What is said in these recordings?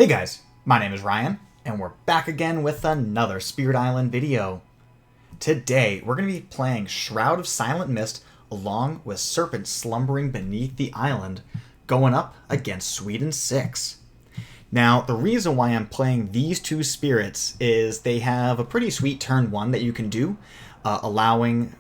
Hey guys, my name is Ryan, and we're back again with another Spirit Island video. Today, we're going to be playing Shroud of Silent Mist along with Serpent slumbering beneath the island, going up against Sweden 6. Now, the reason why I'm playing these two spirits is they have a pretty sweet turn 1 that you can do, allowing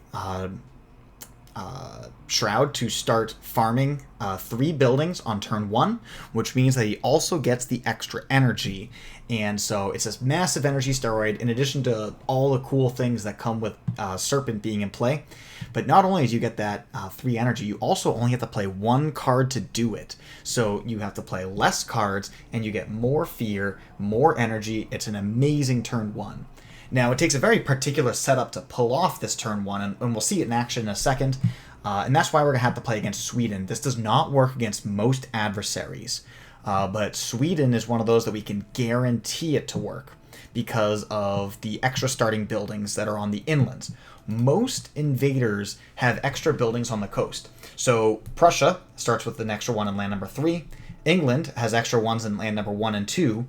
Shroud to start farming 3 buildings on turn 1, which means that he also gets the extra energy. And so it's this massive energy steroid in addition to all the cool things that come with Serpent being in play. But not only do you get that 3 energy, you also only have to play 1 card to do it. So you have to play less cards and you get more fear, more energy. It's an amazing turn 1. Now, it takes a very particular setup to pull off this turn 1, and we'll see it in action in a second. And that's why we're going to have to play against Sweden. This does not work against most adversaries. But Sweden is one of those that we can guarantee it to work because of the extra starting buildings that are on the inlands. Most invaders have extra buildings on the coast. So Prussia starts with an extra 1 in land number 3. England has extra 1s in land number 1 and 2.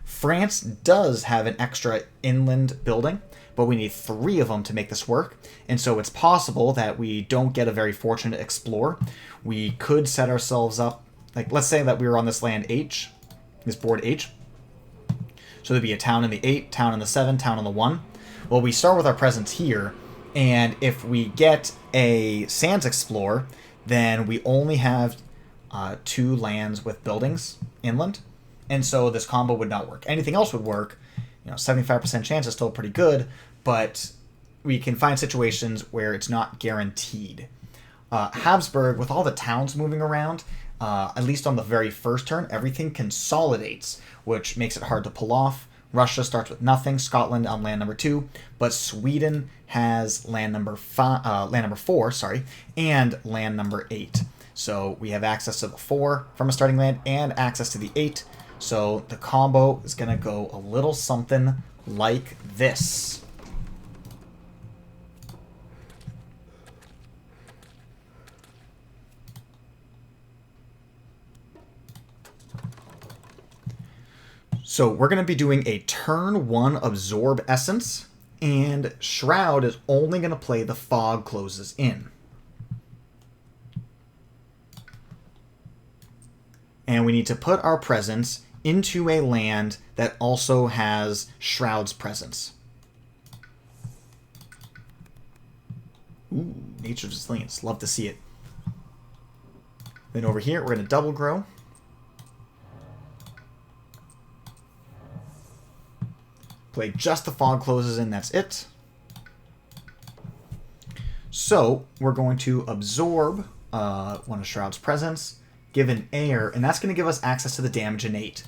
France does have an extra inland building, but we need 3 of them to make this work. And so it's possible that we don't get a very fortunate explorer. We could set ourselves up, like let's say that we were on this land H, this board H. So there'd be a town in the 8, town in the 7, town in the 1. Well, we start with our presence here, and if we get a Sands Explorer, then we only have 2 lands with buildings inland. And so this combo would not work. Anything else would work. 75% chance is still pretty good, but we can find situations where it's not guaranteed. Habsburg, with all the towns moving around, at least on the very first turn, everything consolidates, which makes it hard to pull off. Russia starts with nothing, Scotland on land number 2, but Sweden has land number 4, and land number 8. So we have access to the 4 from a starting land and access to the 8. So the combo is going to go a little something like this. So we're going to be doing a turn 1 absorb essence, and Shroud is only going to play the fog closes in. And we need to put our presence into a land that also has Shroud's presence. Ooh, Nature's Resilience. Love to see it. Then over here, we're going to double grow. Play just the fog closes in, that's it. So, we're going to absorb one of Shroud's presence, give an air, and that's going to give us access to the damage innate.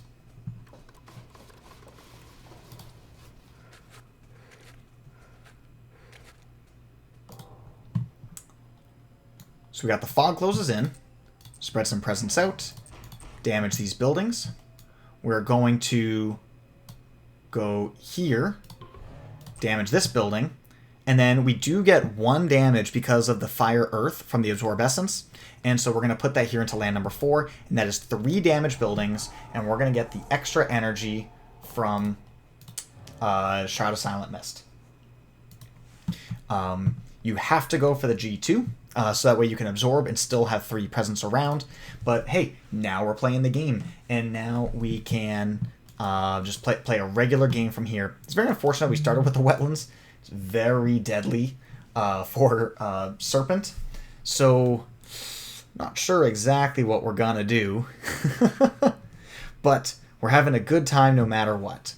So we got the fog closes in, spread some presence out, damage these buildings. We're going to go here, damage this building, and then we do get 1 damage because of the fire earth from the absorb essence. And so we're going to put that here into land number 4, and that is 3 damage buildings, and we're going to get the extra energy from Shroud of Silent Mist. You have to go for the G2, so that way you can absorb and still have 3 presence around. But hey, now we're playing the game, and now we can just play a regular game from here. It's very unfortunate we started with the wetlands. It's very deadly for Serpent. So, not sure exactly what we're gonna do. But we're having a good time no matter what.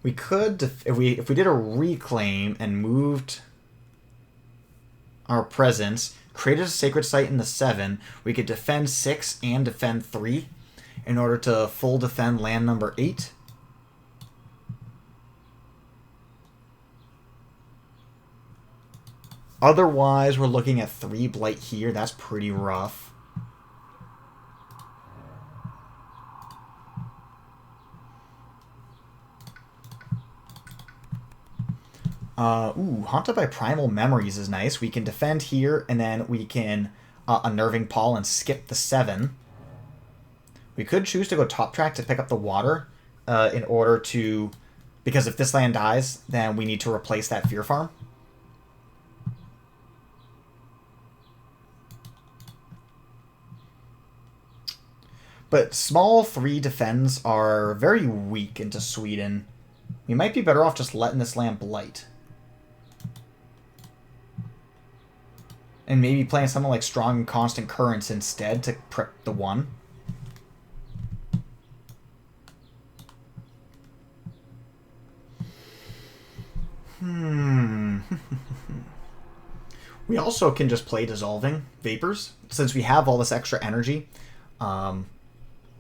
We could, if we did a reclaim and moved our presence, created a sacred site in the 7, we could defend 6 and defend 3 in order to full defend land number 8. Otherwise, we're looking at 3 blight here. That's pretty rough. Haunted by Primal Memories is nice. We can defend here, and then we can Unnerving Paw and skip the 7. We could choose to go top track to pick up the water in order to... Because if this land dies, then we need to replace that Fear Farm. But small 3 defends are very weak into Sweden. We might be better off just letting this land blight. And maybe playing something like Strong and Constant Currents instead to prep the 1. We also can just play Dissolving Vapors. Since we have all this extra energy.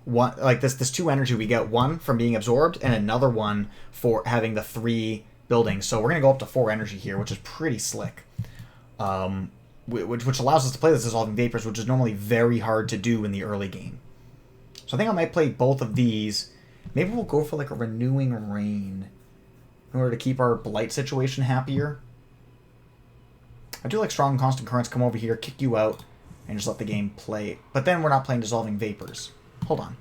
This 2 energy, we get 1 from being absorbed and another 1 for having the 3 buildings. So we're going to go up to 4 energy here, which is pretty slick. Which allows us to play this Dissolving Vapors, which is normally very hard to do in the early game. So I think I might play both of these. Maybe we'll go for like a Renewing Rain in order to keep our Blight situation happier. I do like Strong and Constant Currents. Come over here, kick you out, and just let the game play. But then we're not playing Dissolving Vapors. Hold on.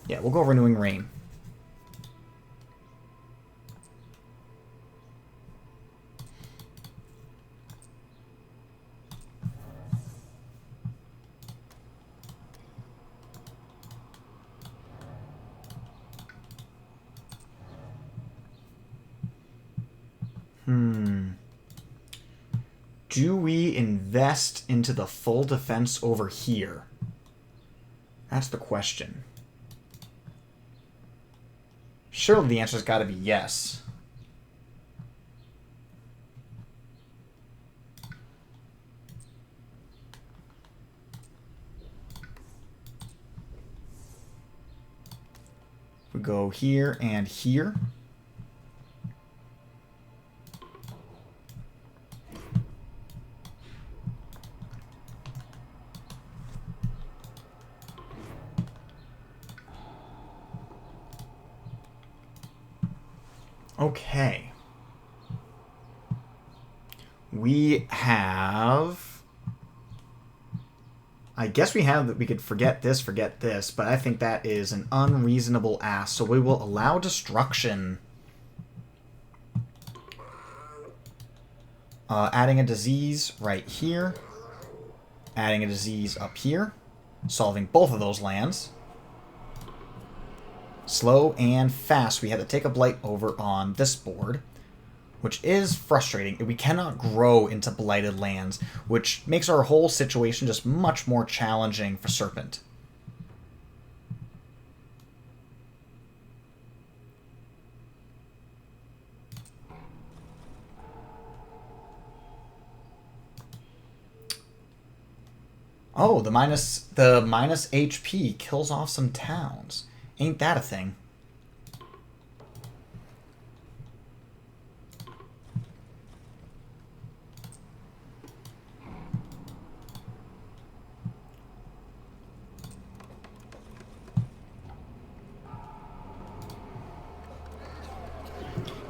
Yeah, we'll go Renewing Rain. Do we invest into the full defense over here? That's the question. Surely the answer's got to be yes. We go here and here. Okay. We have... I guess we have that we could forget this, but I think that is an unreasonable ask, so we will allow destruction. Adding a disease right here. Adding a disease up here. Solving both of those lands. Slow and fast. We had to take a blight over on this board, which is frustrating. We cannot grow into blighted lands, which makes our whole situation just much more challenging for Serpent. Oh, the minus HP kills off some towns. Ain't that a thing?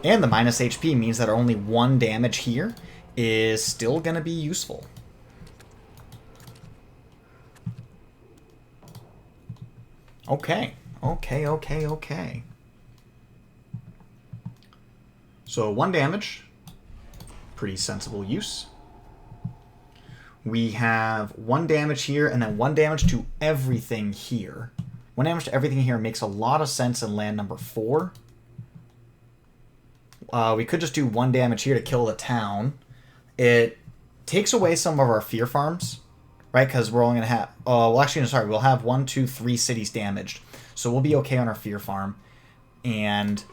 And the minus HP means that only 1 damage here is still going to be useful. Okay. Okay. So 1 damage. Pretty sensible use. We have 1 damage here and then 1 damage to everything here. 1 damage to everything here makes a lot of sense in land number 4. We could just do 1 damage here to kill the town. It takes away some of our fear farms, right? Because we're only going to have... well, actually, no, sorry. We'll have 1, 2, 3 cities damaged. So we'll be okay on our fear farm. And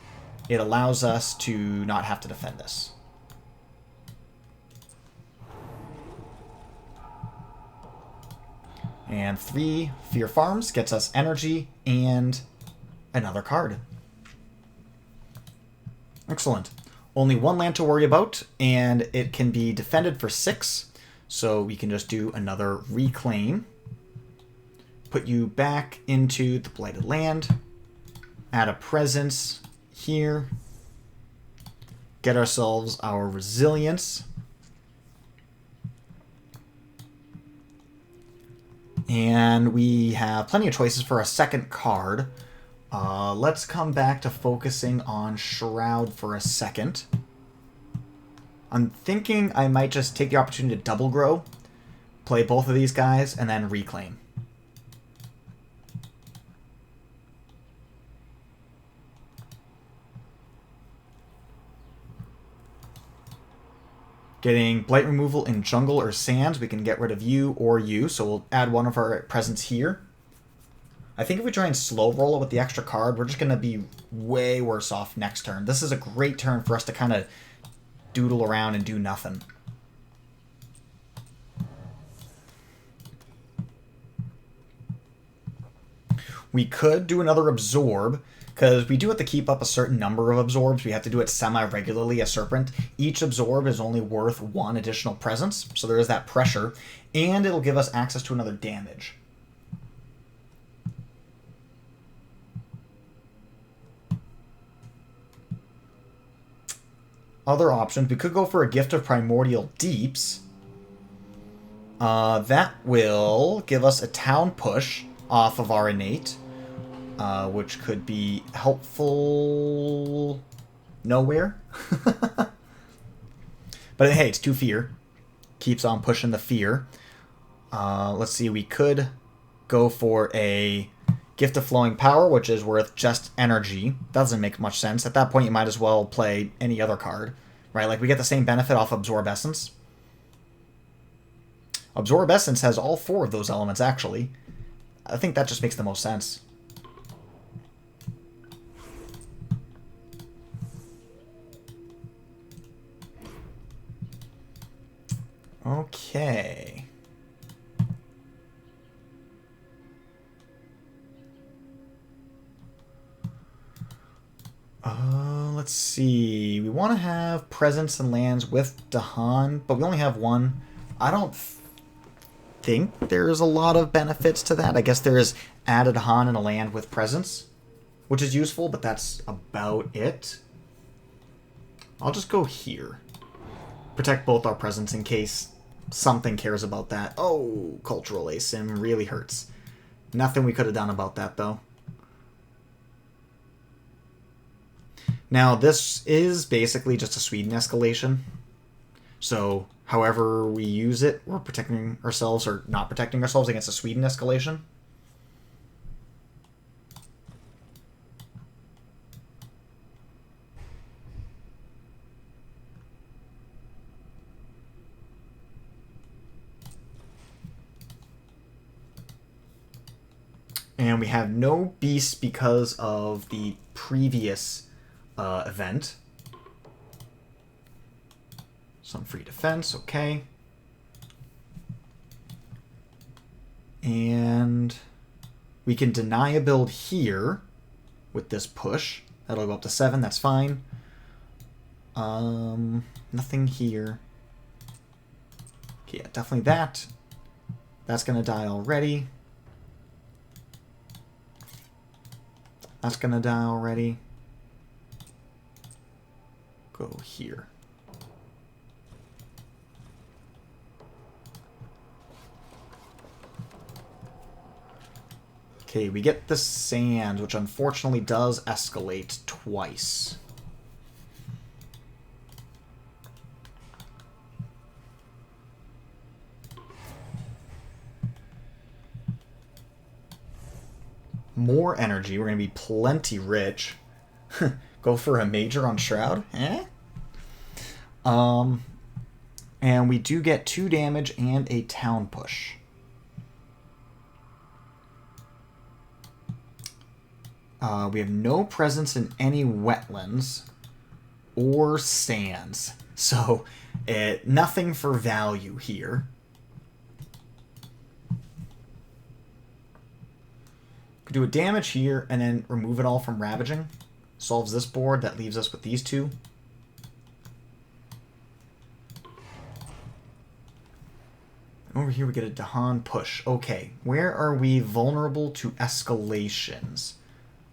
it allows us to not have to defend this. And 3 fear farms gets us energy and another card. Excellent. Only 1 land to worry about, and it can be defended for 6. So we can just do another reclaim. Put you back into the blighted land. Add a presence here. Get ourselves our resilience. And we have plenty of choices for a second card. Let's come back to focusing on Shroud for a second. I'm thinking I might just take the opportunity to double grow, play both of these guys, and then reclaim. Getting blight removal in jungle or sands, we can get rid of you or you, so we'll add one of our presence here. I think if we try and slow roll it with the extra card, we're just going to be way worse off next turn. This is a great turn for us to kind of doodle around and do nothing. We could do another absorb, because we do have to keep up a certain number of absorbs. We have to do it semi-regularly as Serpent. Each absorb is only worth 1 additional presence, so there is that pressure, and it'll give us access to another damage. Other options, we could go for a Gift of Primordial Deeps. That will give us a town push off of our innate. Which could be helpful nowhere. But hey, it's 2 fear. Keeps on pushing the fear. Let's see, we could go for a Gift of Flowing Power, which is worth just energy. That doesn't make much sense. At that point, you might as well play any other card, right? Like, we get the same benefit off Absorb Essence. Absorb Essence has all 4 of those elements, actually. I think that just makes the most sense. Okay. Let's see. We want to have presence and lands with Dahan, but we only have 1. I don't think there's a lot of benefits to that. I guess there is add a Dahan and a land with presence, which is useful, but that's about it. I'll just go here. Protect both our presence in case something cares about that. Oh, Cultural ASIM really hurts. Nothing we could have done about that, though. Now, this is basically just a Sweden escalation. So, however we use it, we're protecting ourselves or not protecting ourselves against a Sweden escalation. And we have no beasts because of the previous event. Some free defense, okay. And we can deny a build here with this push. That'll go up to 7, that's fine. Nothing here. Okay, yeah, definitely that. That's gonna die already. That's gonna die already. Go here. Okay, we get the sand, which unfortunately does escalate twice. More energy. We're going to be plenty rich. Go for a major on Shroud? Eh? And we do get 2 damage and a town push. We have no presence in any wetlands or sands. So, nothing for value here. Could do a damage here and then remove it all from Ravaging. Solves this board. That leaves us with these 2. Over here we get a Dahan push. Okay, where are we vulnerable to escalations?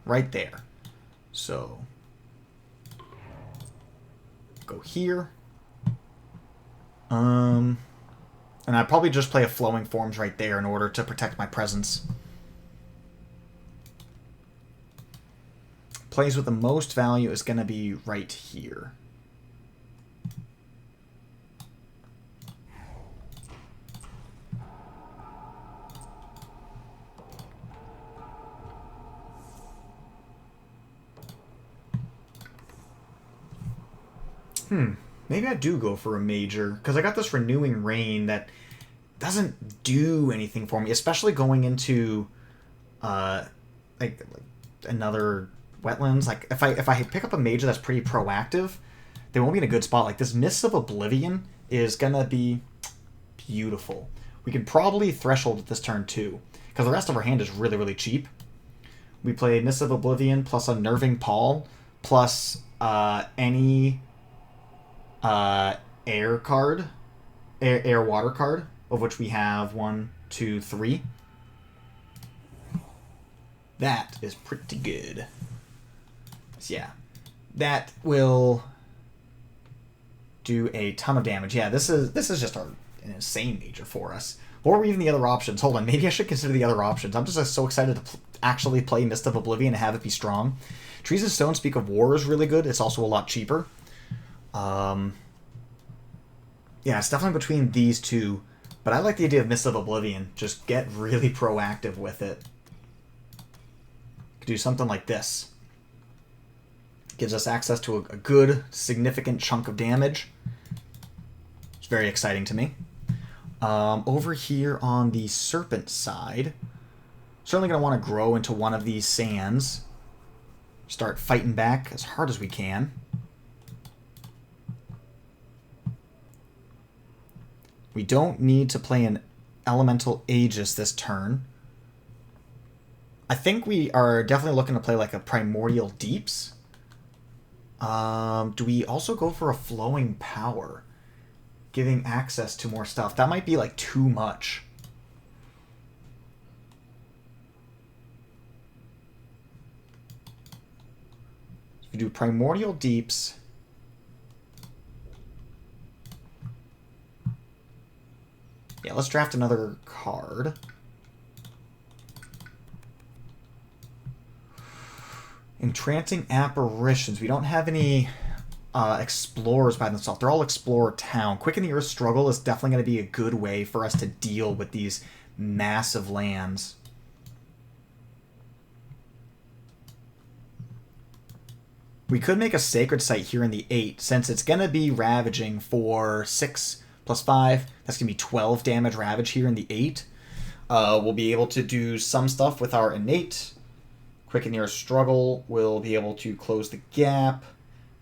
Right there. So, go here. And And I'd probably just play a Flowing Forms right there in order to protect my presence. Plays with the most value is going to be right here. Maybe I do go for a major, because I got this Renewing Rain that doesn't do anything for me, especially going into like another wetlands. Like if I pick up a major that's pretty proactive, they won't be in a good spot. Like this Mists of Oblivion is gonna be beautiful. We could probably threshold at this turn too, because the rest of our hand is really, really cheap. We play Mists of Oblivion plus Unnerving Pall plus any air card, air water card, of which we have 1, 2, 3. That is pretty good. So yeah, that will do a ton of damage. Yeah, this is just an insane major for us. What were even the other options? Hold on, maybe I should consider the other options. I'm just so excited to actually play Mist of Oblivion and have it be strong. Trees of Stone Speak of War is really good. It's also a lot cheaper. Yeah, it's definitely between these two, but I like the idea of Mist of Oblivion. Just get really proactive with it. Could do something like this. Gives us access to a good, significant chunk of damage. It's very exciting to me. Over here on the Serpent side, certainly going to want to grow into one of these sands. Start fighting back as hard as we can. We don't need to play an Elemental Aegis this turn. I think we are definitely looking to play like a Primordial Deeps. Do we also go for a Flowing Power? Giving access to more stuff. That might be like too much. We do Primordial Deeps. Yeah, let's draft another card. Entrancing Apparitions. We don't have any explorers by themselves. They're all Explorer Town. Quicken the Earth Struggle is definitely going to be a good way for us to deal with these massive lands. We could make a Sacred Site here in the 8, since it's going to be ravaging for 6 plus 5. That's going to be 12 damage ravage here in the 8. We'll be able to do some stuff with our Innate. Quicken Your Struggle will be able to close the gap.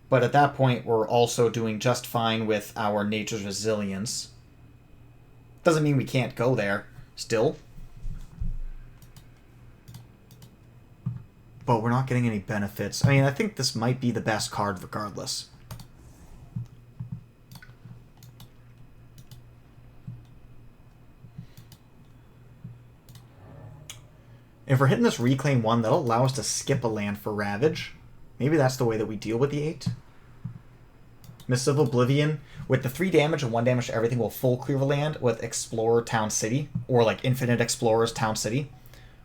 But at that point, we're also doing just fine with our Nature's Resilience. Doesn't mean we can't go there still. But we're not getting any benefits. I mean, I think this might be the best card regardless. If we're hitting this Reclaim 1, that'll allow us to skip a land for Ravage. Maybe that's the way that we deal with the 8. Mist of Oblivion. With the 3 damage and 1 damage to everything, will full clear the land with Explorer Town City. Or like Infinite Explorers Town City.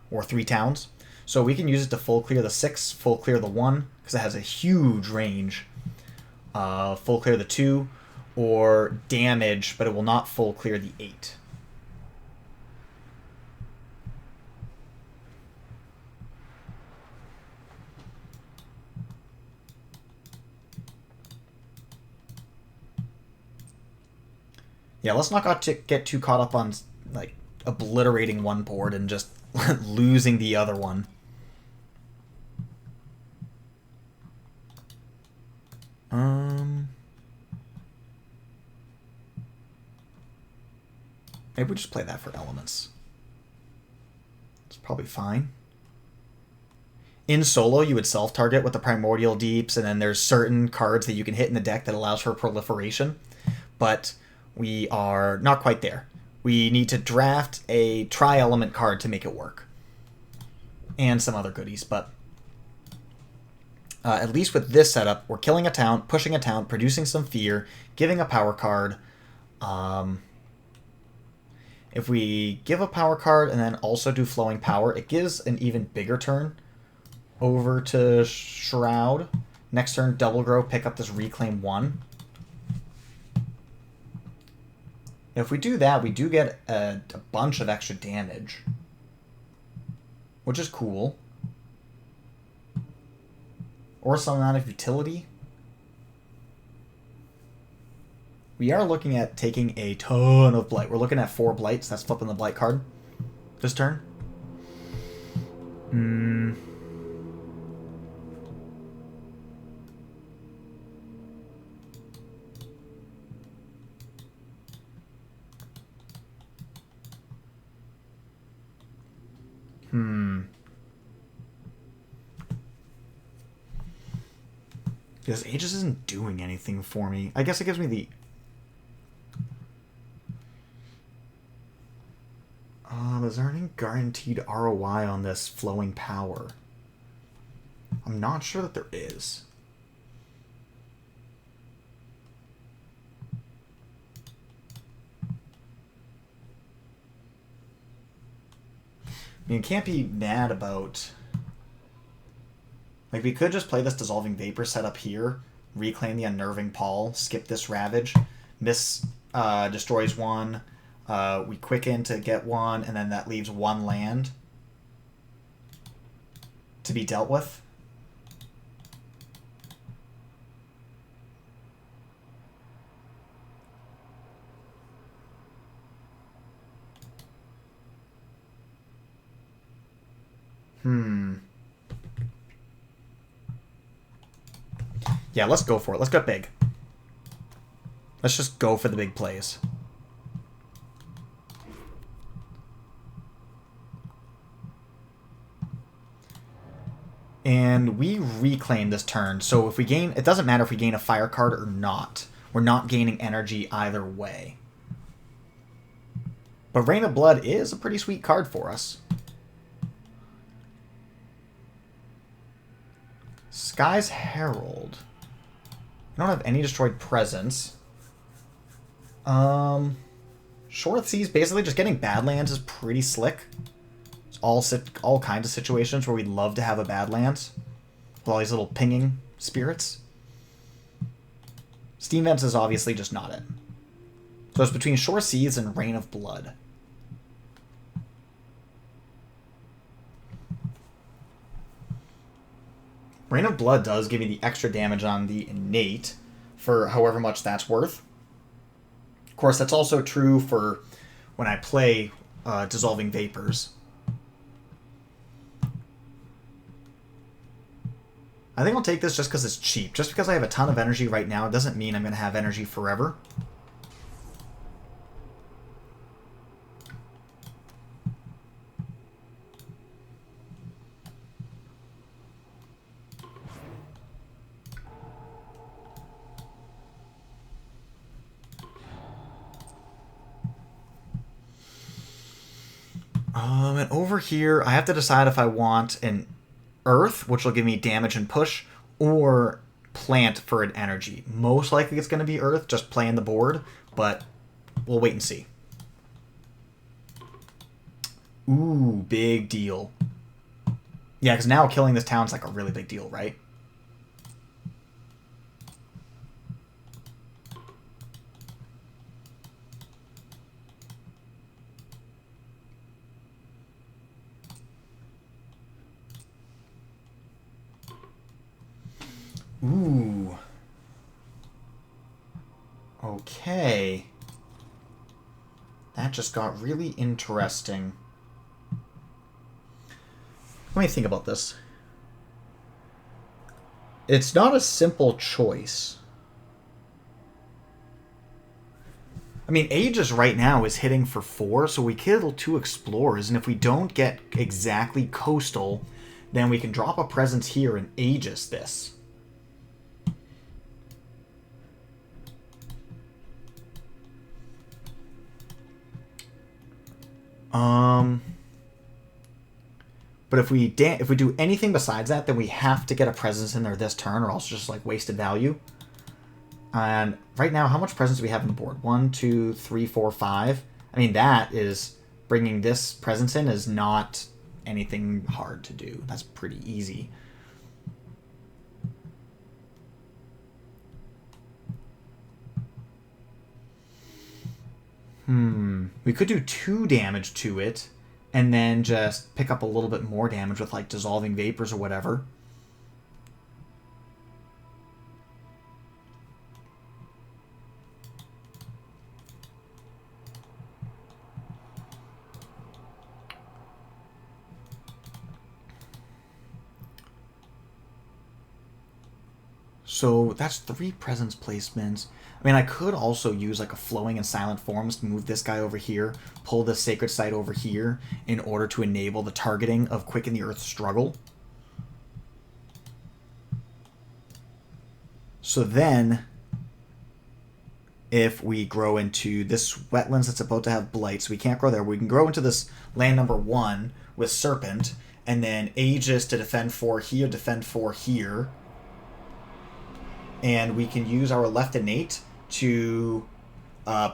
Or 3 towns. So we can use it to full clear the 6, full clear the 1, because it has a huge range. Full clear the 2, or damage, but it will not full clear the 8. Yeah, let's not get too caught up on like obliterating one board and just losing the other one. Maybe we just play that for elements. It's probably fine. In solo, you would self-target with the Primordial Deeps, and then there's certain cards that you can hit in the deck that allows for proliferation. But we are not quite there. We need to draft a tri-element card to make it work. And some other goodies, but at least with this setup, we're killing a town, pushing a town, producing some fear, giving a power card. If we give a power card and then also do flowing power, it gives an even bigger turn over to Shroud. Next turn, double grow, pick up this reclaim 1. If we do that, we do get a bunch of extra damage, which is cool. Or some amount of utility. We are looking at taking a ton of blight. We're looking at 4 blights. That's flipping the blight card this turn. Because Aegis isn't doing anything for me. I guess it gives me the... is there any guaranteed ROI on this flowing power? I'm not sure that there is. I mean, you can't be mad about... Like, we could just play this Dissolving Vapor setup here, reclaim the Unnerving Paul, skip this Ravage, miss destroys 1, we quicken to get 1, and then that leaves 1 land to be dealt with. Yeah, let's go for it. Let's get big. Let's just go for the big plays. And we reclaim this turn. So if we gain... It doesn't matter if we gain a fire card or not. We're not gaining energy either way. But Rain of Blood is a pretty sweet card for us. Sky's Herald. I don't have any destroyed presence. Short Seas, basically just getting Badlands is pretty slick. It's all kinds of situations where we'd love to have a Badlands. With all these little pinging spirits. Steam Vents is obviously just not it. So it's between Shore Seas and Rain of Blood. Rain of Blood does give me the extra damage on the innate for however much that's worth. Of course, that's also true for when I play Dissolving Vapors. I think I'll take this just because it's cheap. Just because I have a ton of energy right now doesn't mean I'm going to have energy forever. And over here, I have to decide if I want an Earth, which will give me damage and push, or Plant for an energy. Most likely it's going to be Earth, just playing the board, but we'll wait and see. Ooh, big deal. Yeah, because now killing this town's like a really big deal, right? Ooh. Okay. That just got really interesting. Let me think about this. It's not a simple choice. I mean, Aegis right now is hitting for 4, so we kill 2 Explorers, and if we don't get exactly Coastal, then we can drop a presence here and Aegis this. But if we do anything besides that, then we have to get a presence in there this turn, or else just like wasted value. And right now, how much presence do we have on the board? 1, 2, 3, 4, 5. I mean, that is bringing this presence in is not anything hard to do. That's pretty easy. We could do 2 damage to it and then just pick up a little bit more damage with like dissolving vapors or whatever. So that's 3 presence placements. I mean, I could also use like a flowing and silent forms to move this guy over here, pull the sacred site over here in order to enable the targeting of Quicken the Earth Struggle. So then, if we grow into this wetlands that's about to have blight, so we can't grow there, we can grow into this land number 1 with Serpent, and then Aegis to defend 4 here, defend 4 here. And we can use our left innate to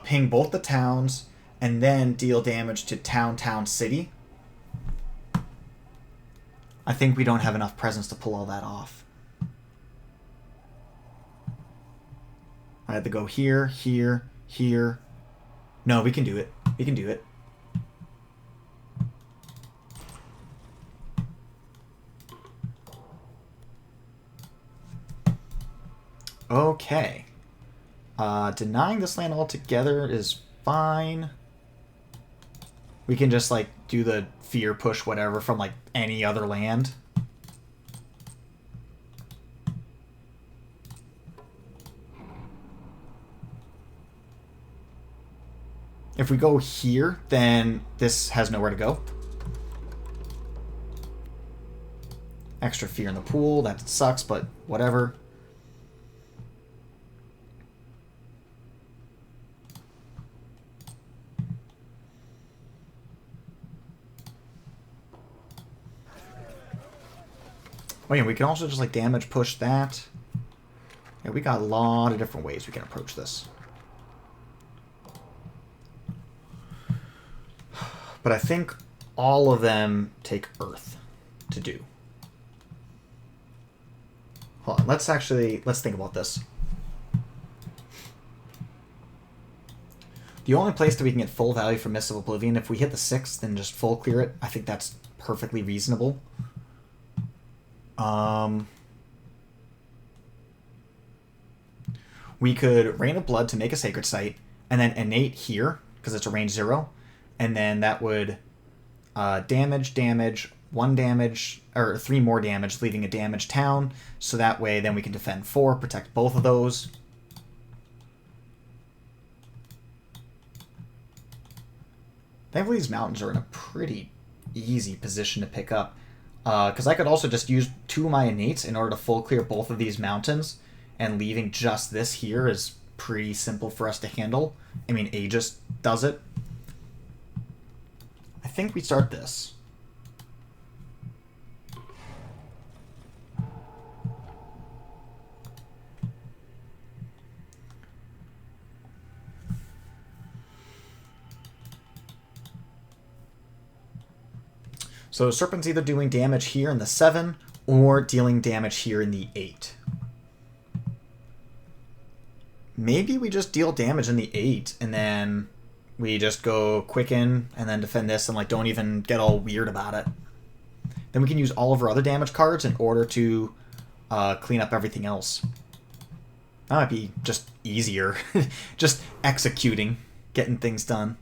ping both the towns and then deal damage to town, city. I think we don't have enough presence to pull all that off. I had to go here, here, here. No, we can do it. We can do it. Okay. Denying this land altogether is fine. We can just, like, do the fear push whatever from, like, any other land. If we go here, then this has nowhere to go. Extra fear in the pool. That sucks, but whatever. Oh yeah, we can also just like damage push that. Yeah, we got a lot of different ways we can approach this. But I think all of them take Earth to do. Hold on, let's think about this. The only place that we can get full value from Mist of Oblivion, if we hit the 6th and just full clear it, I think that's perfectly reasonable. We could Rain of Blood to make a Sacred Site, and then Innate here, because it's a range 0, and then that would damage, 1 damage, or 3 more damage, leaving a damaged town, so that way then we can defend 4, protect both of those. Thankfully these mountains are in a pretty easy position to pick up. Because I could also just use 2 of my innates in order to full clear both of these mountains, and leaving just this here is pretty simple for us to handle. I mean, Aegis does it. I think we start this. So Serpent's either doing damage here in the 7 or dealing damage here in the 8. Maybe we just deal damage in the 8 and then we just go Quicken and then defend this and like don't even get all weird about it. Then we can use all of our other damage cards in order to clean up everything else. That might be just easier. Just executing, getting things done.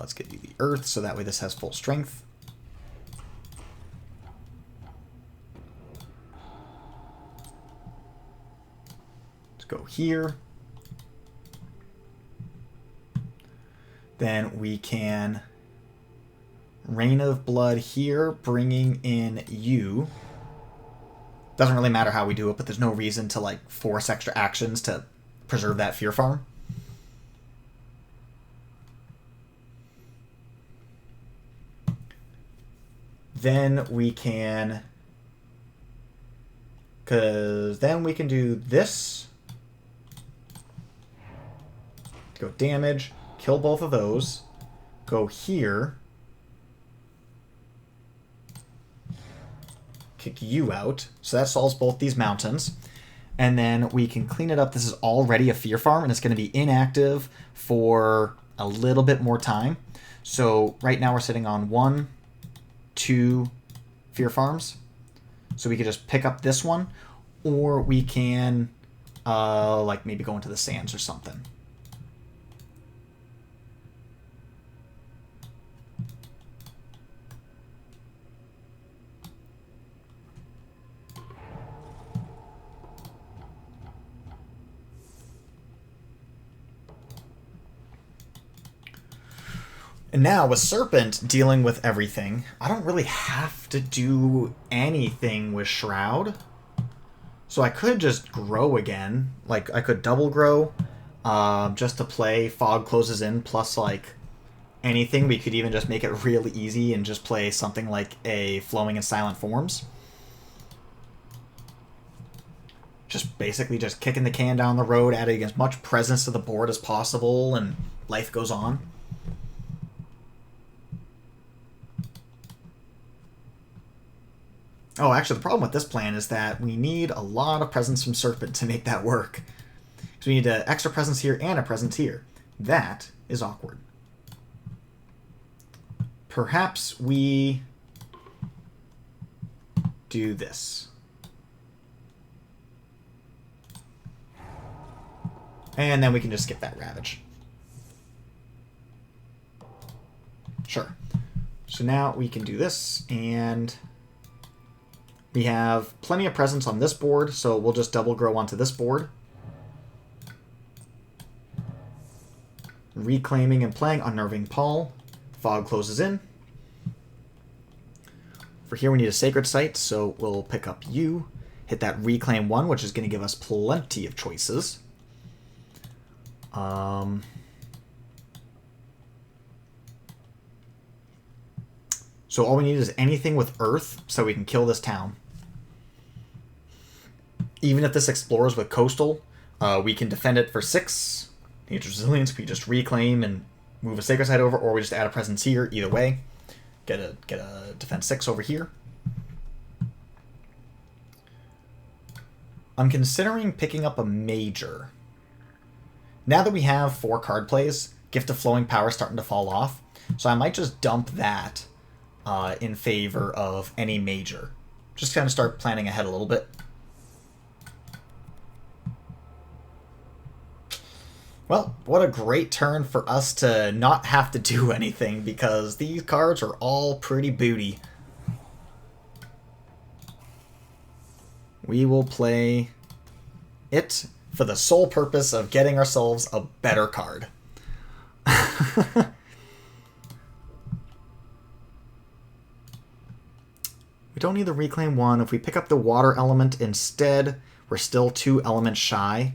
Let's get you the Earth, so that way this has full strength. Let's go here. Then we can Rain of Blood here, bringing in you. Doesn't really matter how we do it, but there's no reason to like force extra actions to preserve that fear farm. Then we can... Because then we can do this. Go damage, kill both of those. Go here. Kick you out. So that solves both these mountains. And then we can clean it up. This is already a fear farm, and it's going to be inactive for a little bit more time. So right now we're sitting on 1, 2 fear farms. So we could just pick up this one, or we can like maybe go into the sands or something. And now with Serpent dealing with everything, I don't really have to do anything with Shroud. So I could just grow again. Like, I could double grow just to play Fog Closes In plus, like, anything. We could even just make it really easy and just play something like a Flowing and Silent Forms. Just basically just kicking the can down the road, adding as much presence to the board as possible, and life goes on. Oh, actually, the problem with this plan is that we need a lot of presence from Serpent to make that work. Because we need an extra presence here and a presence here. That is awkward. Perhaps we do this. And then we can just skip that Ravage. Sure. So now we can do this, and we have plenty of presence on this board, so we'll just double grow onto this board. Reclaiming and playing Unnerving Paul. Fog Closes In. For here we need a Sacred Site, so we'll pick up you. Hit that Reclaim 1, which is going to give us plenty of choices. So all we need is anything with Earth so we can kill this town. Even if this explores with Coastal, we can defend it for 6. Needs Resilience, we just reclaim and move a Sacred Site over, or we just add a presence here. Either way, get a defense 6 over here. I'm considering picking up a Major. Now that we have 4 card plays, Gift of Flowing Power is starting to fall off, so I might just dump that in favor of any Major. Just kind of start planning ahead a little bit. Well, what a great turn for us to not have to do anything, because these cards are all pretty booty. We will play it for the sole purpose of getting ourselves a better card. We don't need the Reclaim 1. If we pick up the Water element instead, we're still 2 elements shy.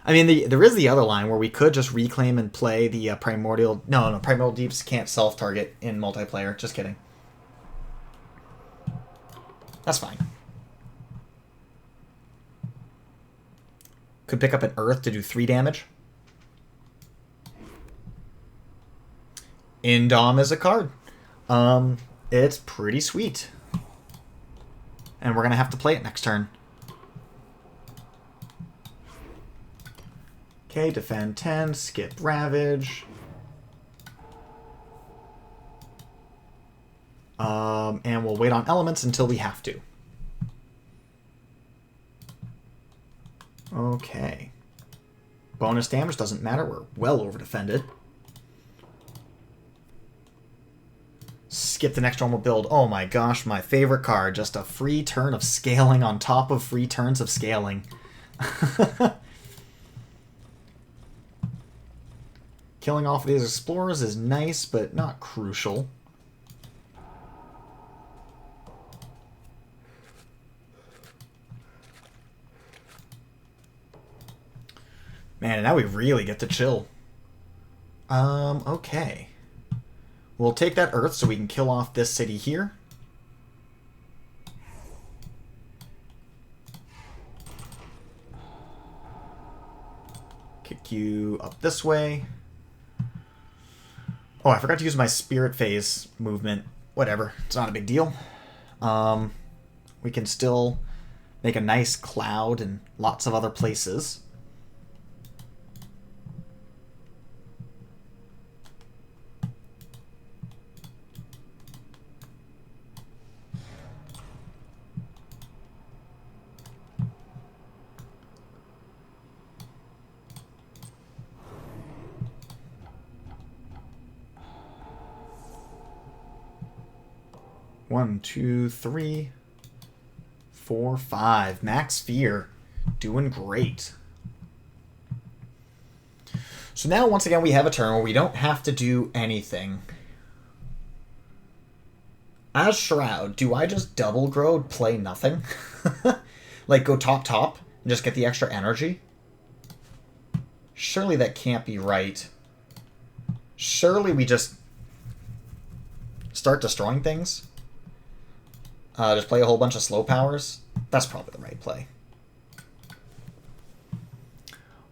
I mean, there is the other line where we could just reclaim and play the Primordial... No, Primordial Deeps can't self-target in multiplayer. Just kidding. That's fine. Could pick up an Earth to do 3 damage. Indom is a card. It's pretty sweet. And we're going to have to play it next turn. Okay, defend 10, skip Ravage. And we'll wait on elements until we have to. Okay. Bonus damage doesn't matter. We're well over defended. Skip the next normal build. Oh my gosh, my favorite card. Just a free turn of scaling on top of free turns of scaling. Killing off of these explorers is nice, but not crucial. Man, and now we really get to chill. Okay. We'll take that Earth so we can kill off this city here. Kick you up this way. Oh, I forgot to use my spirit phase movement. Whatever. It's not a big deal. We can still make a nice cloud in lots of other places. One, two, three, 4, 5. Max Fear. Doing great. So now, once again, we have a turn where we don't have to do anything. As Shroud, do I just double grow, play nothing? Like, go top, and just get the extra energy? Surely that can't be right. Surely we just start destroying things? Just play a whole bunch of slow powers? That's probably the right play.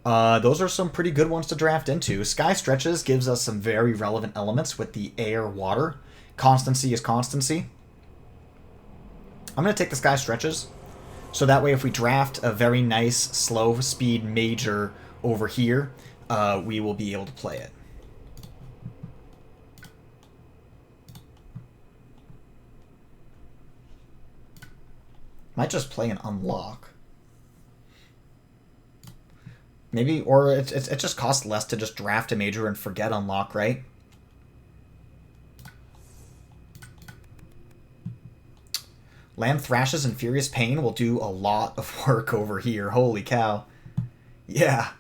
Those are some pretty good ones to draft into. Sky Stretches gives us some very relevant elements with the air, water. Constancy is constancy. I'm going to take the Sky Stretches. So that way if we draft a very nice slow speed major over here, we will be able to play it. Might just play an unlock. Maybe, or it just costs less to just draft a major and forget unlock, right? Land Thrashes and Furious Pain will do a lot of work over here. Holy cow. Yeah,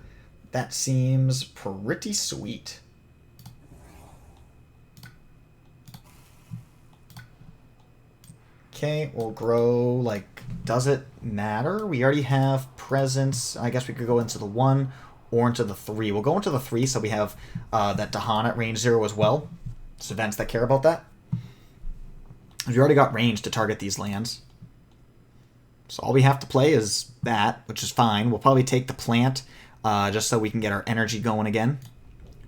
that seems pretty sweet. Okay, we'll grow, like, does it matter? We already have Presence. I guess we could go into the 1 or into the 3. We'll go into the 3 so we have that Dahan at range 0 as well. There's events that care about that. We already got range to target these lands. So all we have to play is that, which is fine. We'll probably take the plant just so we can get our energy going again.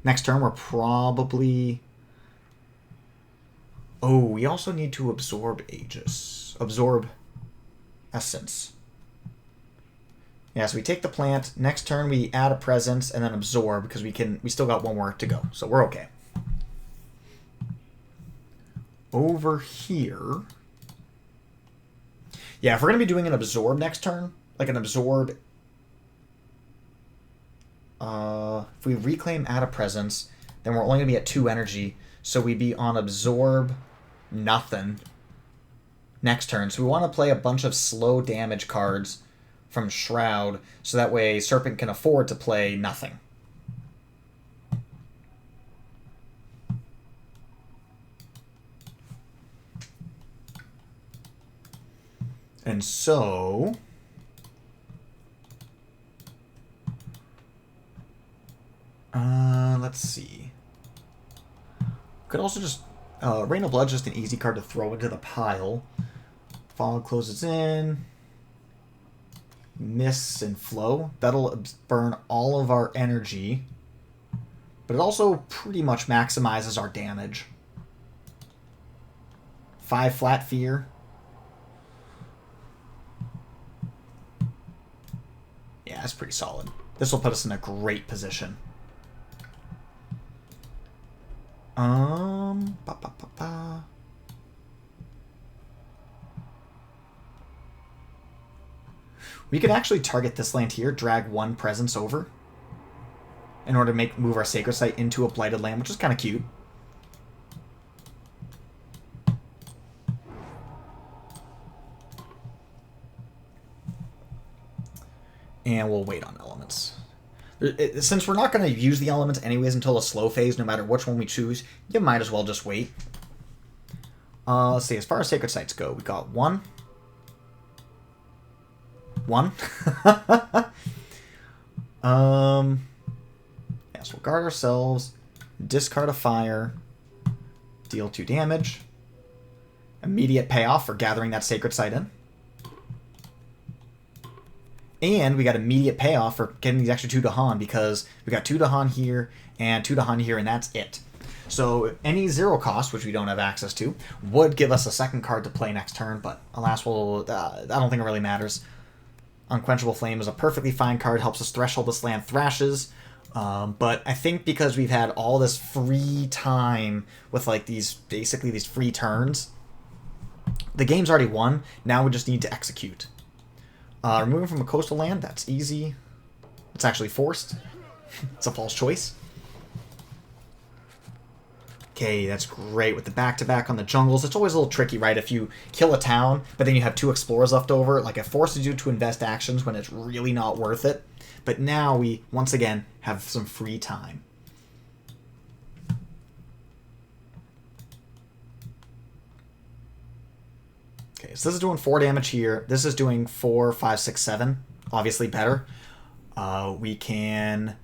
Next turn, we're probably... Oh, we also need to absorb Aegis. Absorb Essence. Yeah, so we take the plant. Next turn, we add a Presence and then absorb because we still got one more to go. So we're okay. Over here... Yeah, if we're going to be doing an absorb next turn, like an absorb... if we reclaim add a Presence, then we're only going to be at 2 energy. So we'd be on absorb nothing next turn. So we want to play a bunch of slow damage cards from Shroud, so that way Serpent can afford to play nothing. And so... let's see. Could also just... Rain of Blood is just an easy card to throw into the pile. Fog closes in. Miss and Flow. That'll burn all of our energy. But it also pretty much maximizes our damage. 5 flat fear. Yeah, that's pretty solid. This will put us in a great position. We could actually target this land here, drag 1 Presence over in order to move our Sacred Site into a Blighted Land, which is kind of cute. And we'll wait on elements. Since we're not going to use the elements anyways until a slow phase, no matter which one we choose, you might as well just wait. Let's see, as far as Sacred Sites go, we got 1. 1. Yeah, so we'll guard ourselves, discard a fire, deal 2 damage. Immediate payoff for gathering that Sacred Site in. And we got immediate payoff for getting these extra 2 Dahan, because we got 2 Dahan here and 2 Dahan here, and that's it. So any 0 cost, which we don't have access to, would give us a second card to play next turn, but alas, I don't think it really matters. Unquenchable Flame is a perfectly fine card, helps us threshold this land Thrashes, but I think because we've had all this free time with like basically these free turns, the game's already won, now we just need to execute. Removing from a coastal land, that's easy. It's actually forced. It's a false choice. Okay, that's great with the back-to-back on the jungles. It's always a little tricky, right? If you kill a town, but then you have 2 explorers left over, like it forces you to invest actions when it's really not worth it. But now we, once again, have some free time. Okay, so this is doing 4 damage here. This is doing 4, 5, 6, 7. Obviously better. We can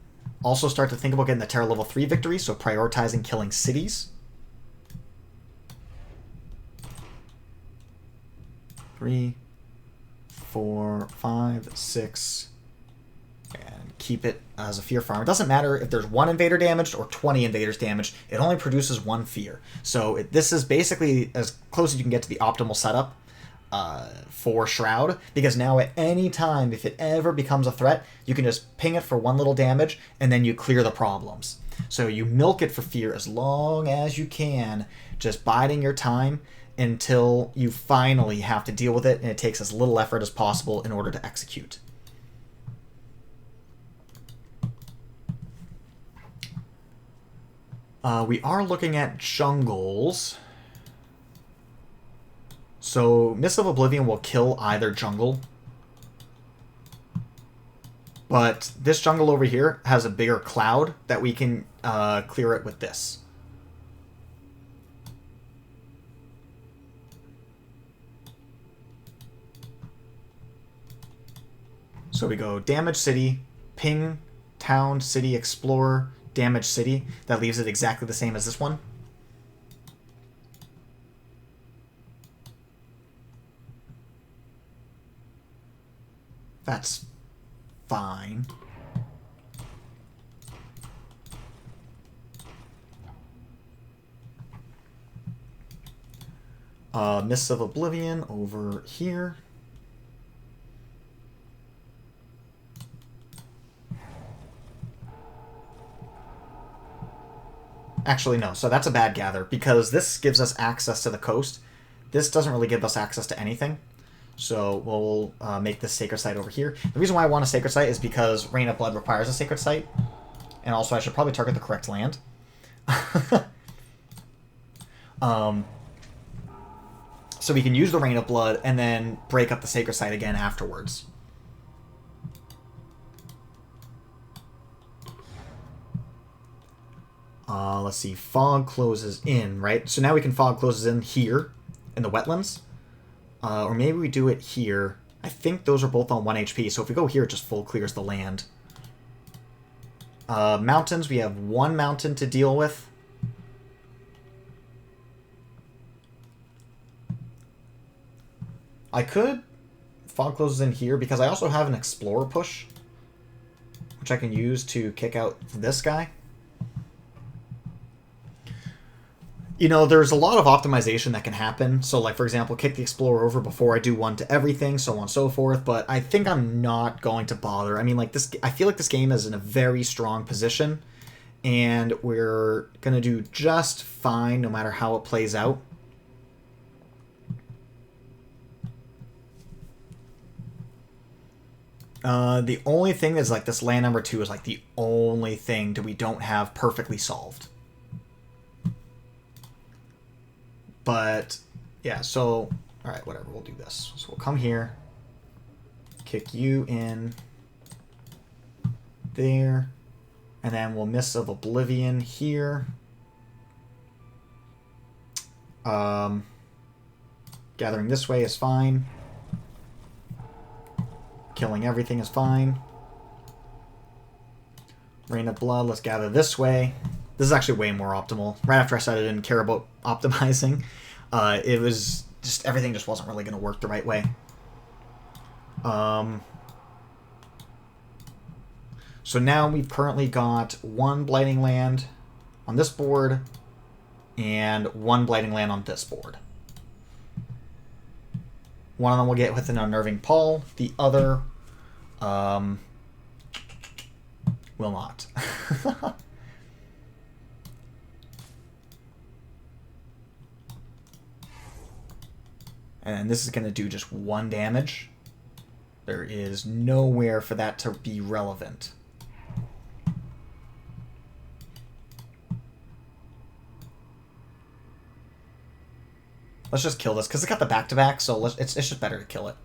also start to think about getting the Terror level 3 victory, so prioritizing killing cities. 3, 4, 5, 6, and keep it as a fear farm. It doesn't matter if there's 1 invader damaged or 20 invaders damaged. It only produces 1 fear. So this is basically as close as you can get to the optimal setup for Shroud, because now at any time, if it ever becomes a threat, you can just ping it for 1 little damage, and then you clear the problems. So you milk it for fear as long as you can, just biding your time until you finally have to deal with it, and it takes as little effort as possible in order to execute. We are looking at jungles. So Mist of Oblivion will kill either jungle. But this jungle over here has a bigger cloud that we can clear it with this. So we go damage city, ping, town, city, explorer, damage city. That leaves it exactly the same as this one. That's fine. Mists of Oblivion over here. Actually, no. So that's a bad gather, because this gives us access to the coast. This doesn't really give us access to anything. So we'll make this Sacred Site over here. The reason why I want a Sacred Site is because Rain of Blood requires a Sacred Site. And also I should probably target the correct land. So we can use the Rain of Blood and then break up the Sacred Site again afterwards. Let's see, Fog closes in, right? So now we can Fog closes in here in the wetlands. Or maybe we do it here. I think those are both on 1 HP, so if we go here, it just full clears the land. Mountains, we have 1 mountain to deal with. I could Fog closes in here, because I also have an Explorer push, which I can use to kick out this guy. You know, there's a lot of optimization that can happen. So, like, for example, kick the Explorer over before I do 1 to everything, so on and so forth. But I think I'm not going to bother. I mean, like, I feel like this game is in a very strong position, and we're going to do just fine no matter how it plays out. The only thing is, like, this land number 2 is, like, the only thing that we don't have perfectly solved. But, yeah, so, alright, whatever, we'll do this. So we'll come here, kick you in there, and then we'll Mists of Oblivion here. Gathering this way is fine. Killing everything is fine. Rain of Blood, let's gather this way. This is actually way more optimal. Right after I said I didn't care about optimizing, it was just, everything just wasn't really going to work the right way. So now we've currently got one Blighting Land on this board and one Blighting Land on this board. One of them will get with an Unnerving Paul. The other will not. And this is going to do just 1 damage. There is nowhere for that to be relevant. Let's just kill this, because it's got the back-to-back, so it's just better to kill it.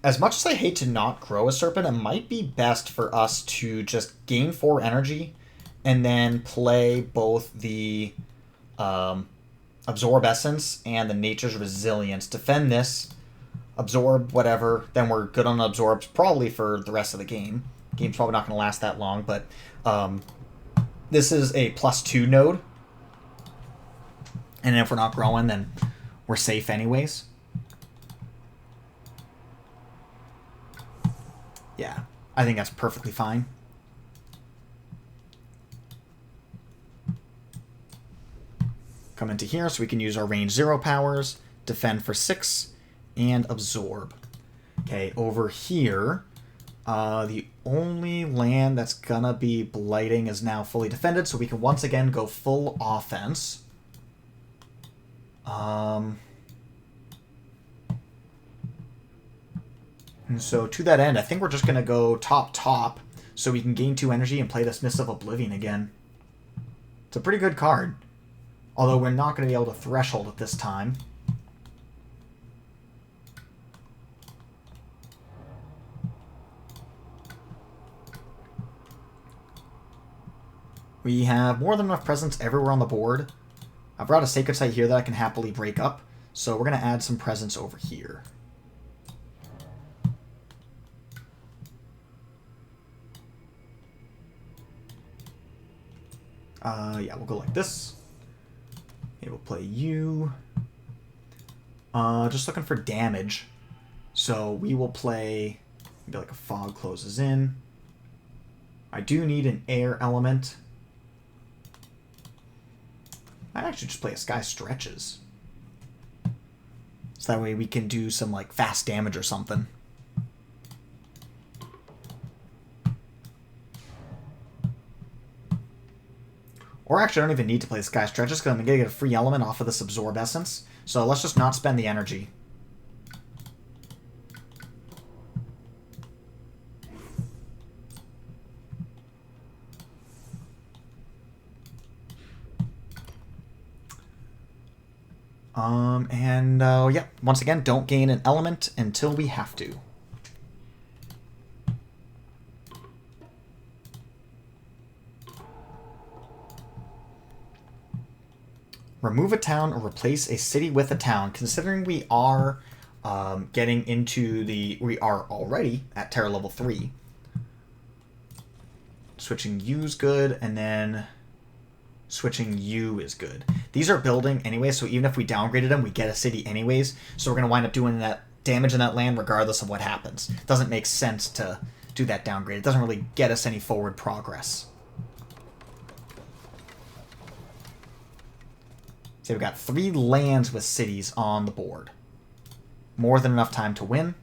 As much as I hate to not grow a Serpent, it might be best for us to just gain 4 energy and then play both the Absorb Essence and the Nature's Resilience. Defend this, absorb whatever, then we're good on absorbs probably for the rest of the game. Game's probably not going to last that long, but this is a +2 node. And if we're not growing, then we're safe anyways. Yeah, I think that's perfectly fine. Come into here so we can use our range 0 powers, defend for 6, and absorb. Okay, over here, the only land that's gonna be blighting is now fully defended, so we can once again go full offense. And so to that end, I think we're just going to go top, so we can gain 2 energy and play this Mist of Oblivion again. It's a pretty good card. Although we're not going to be able to Threshold at this time. We have more than enough presence everywhere on the board. I've brought a Sacred Site here that I can happily break up, so we're going to add some presence over here. Yeah, we'll go like this. Okay, we'll play you. Just looking for damage. So we will play maybe like a Fog Closes In. I do need an air element. I'd actually just play a Sky Stretches. So that way we can do some like fast damage or something. Or actually, I don't even need to play Sky Stretches because I'm going to get a free element off of this Absorb Essence. So let's just not spend the energy. Yeah, once again, don't gain an element until we have to. Remove a town or replace a city with a town. Considering we are getting into we are already at Terror level 3. Switching U is good, and then switching U is good. These are building anyway, so even if we downgraded them, we get a city anyways. So we're going to wind up doing that damage in that land regardless of what happens. It doesn't make sense to do that downgrade. It doesn't really get us any forward progress. So we've got 3 lands with cities on the board. More than enough time to win.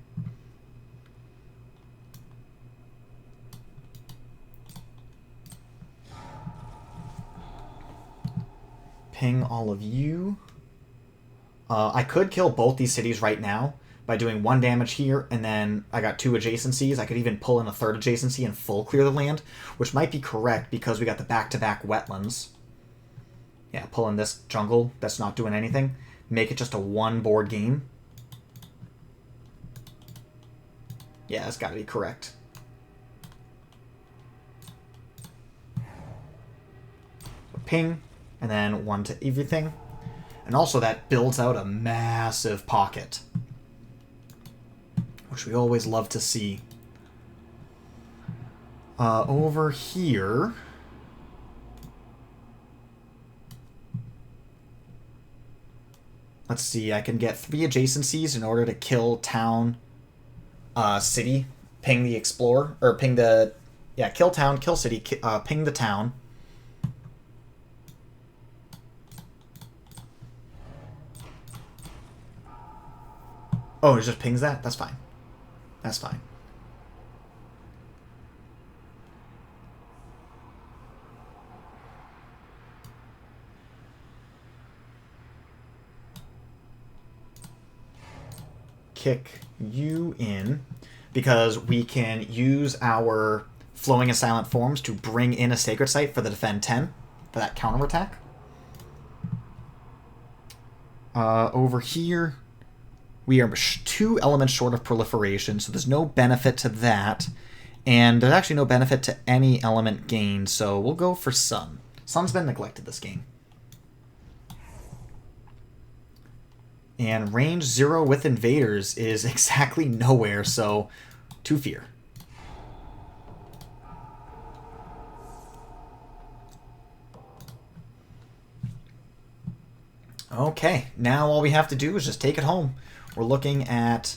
Ping all of you. I could kill both these cities right now by doing 1 damage here, and then I got 2 adjacencies. I could even pull in a 3rd adjacency and full clear the land, which might be correct because we got the back-to-back wetlands. Yeah, pull in this jungle that's not doing anything. Make it just a 1-board game. Yeah, that's got to be correct. So ping, and then 1 to everything. And also that builds out a massive pocket, which we always love to see. Over here... Let's see, I can get 3 adjacencies in order to kill town, city, ping the explorer, or ping the... Yeah, kill town, kill city, ping the town. Oh, it just pings that? That's fine. That's fine. Kick you in, because we can use our flowing and silent forms to bring in a sacred site for the defend 10 for that counterattack. Over here, we are 2 elements short of proliferation, so there's no benefit to that, and there's actually no benefit to any element gain, so we'll go for sun. Sun's been neglected this game. And range 0 with invaders is exactly nowhere, so 2 fear. Okay, now all we have to do is just take it home. We're looking at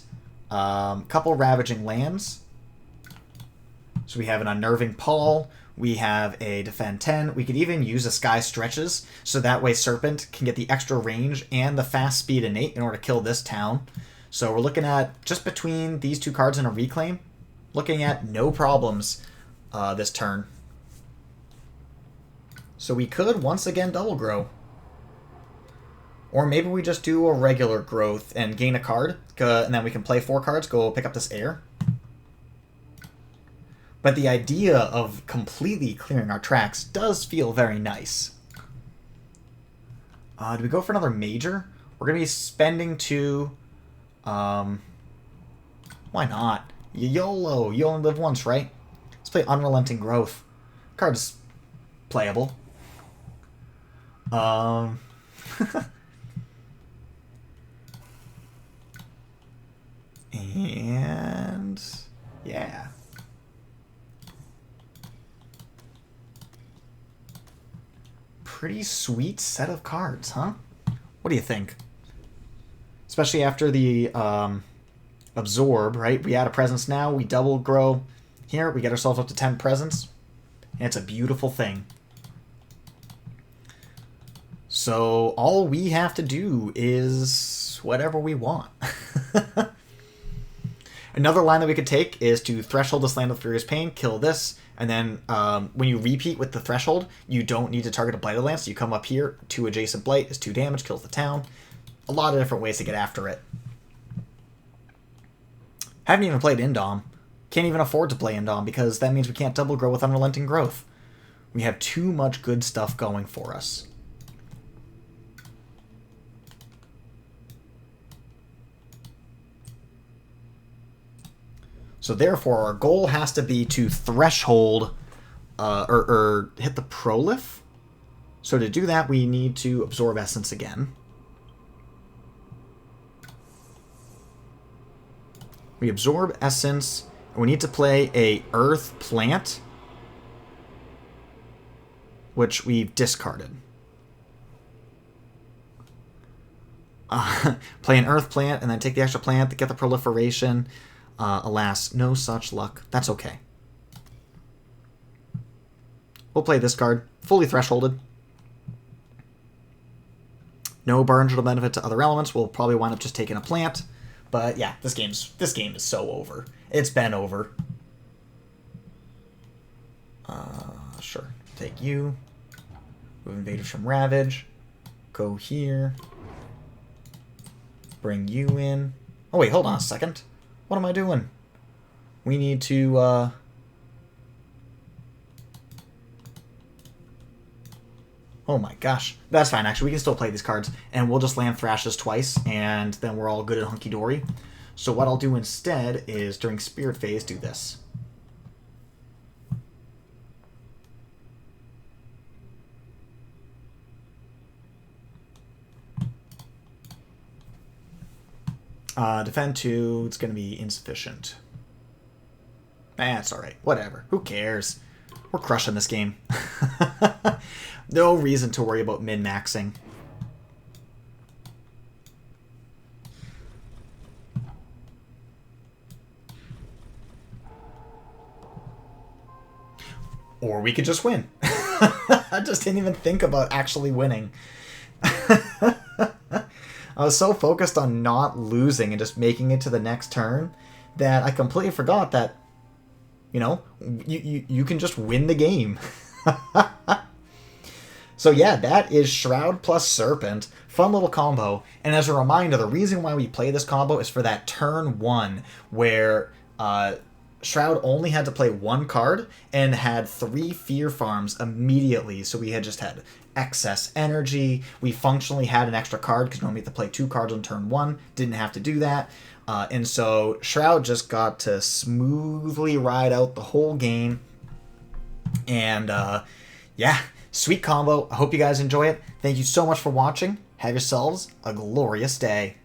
a couple ravaging lands. So we have an unnerving Paul. We have a defend 10. We could even use a sky stretches, so that way Serpent can get the extra range and the fast speed innate in order to kill this town. So we're looking at just between these 2 cards and a reclaim, looking at no problems this turn. So we could once again double grow. Or maybe we just do a regular growth and gain a card, and then we can play 4 cards, go pick up this air. But the idea of completely clearing our tracks does feel very nice. Do we go for another major? We're going to be spending 2... why not? YOLO! You only live once, right? Let's play Unrelenting Growth. Card's playable. And... yeah. Pretty sweet set of cards, huh? What do you think? Especially after the absorb, right? We add a presence now, we double grow. Here, we get ourselves up to 10 presence. And it's a beautiful thing. So all we have to do is whatever we want. Another line that we could take is to threshold this land with Furious Pain, kill this, and then when you repeat with the threshold, you don't need to target a blighted land, so you come up here, 2 adjacent blight is 2 damage, kills the town. A lot of different ways to get after it. Haven't even played Indom. Can't even afford to play Indom because that means we can't double grow with Unrelenting Growth. We have too much good stuff going for us. So therefore, our goal has to be to threshold or hit the prolif. So to do that, we need to absorb essence again. We absorb essence, and we need to play a earth plant, which we've discarded. Play an earth plant, and then take the extra plant to get the proliferation. Alas, no such luck. That's okay. We'll play this card, fully thresholded. No marginal benefit to other elements. We'll probably wind up just taking a plant. But yeah, this game is so over. It's been over. Sure. Take you. Move invaders from Ravage. Go here. Bring you in. Oh wait, hold on a second. What am I doing? We need to, oh my gosh. That's fine, actually. We can still play these cards. And we'll just land Thrashes twice, and then we're all good at hunky-dory. So what I'll do instead is, during Spirit Phase, do this. Defend 2, it's going to be insufficient. That's alright. Whatever. Who cares? We're crushing this game. No reason to worry about min-maxing. Or we could just win. I just didn't even think about actually winning. I was so focused on not losing and just making it to the next turn that I completely forgot that, you know, you can just win the game. So yeah, that is Shroud plus Serpent. Fun little combo. And as a reminder, the reason why we play this combo is for that turn 1 where Shroud only had to play 1 card and had 3 fear farms immediately. So we had just had excess energy. We functionally had an extra card because normally you have to play 2 cards on turn 1. Didn't have to do that. And so Shroud just got to smoothly ride out the whole game. And yeah, sweet combo. I hope you guys enjoy it. Thank you so much for watching. Have yourselves a glorious day.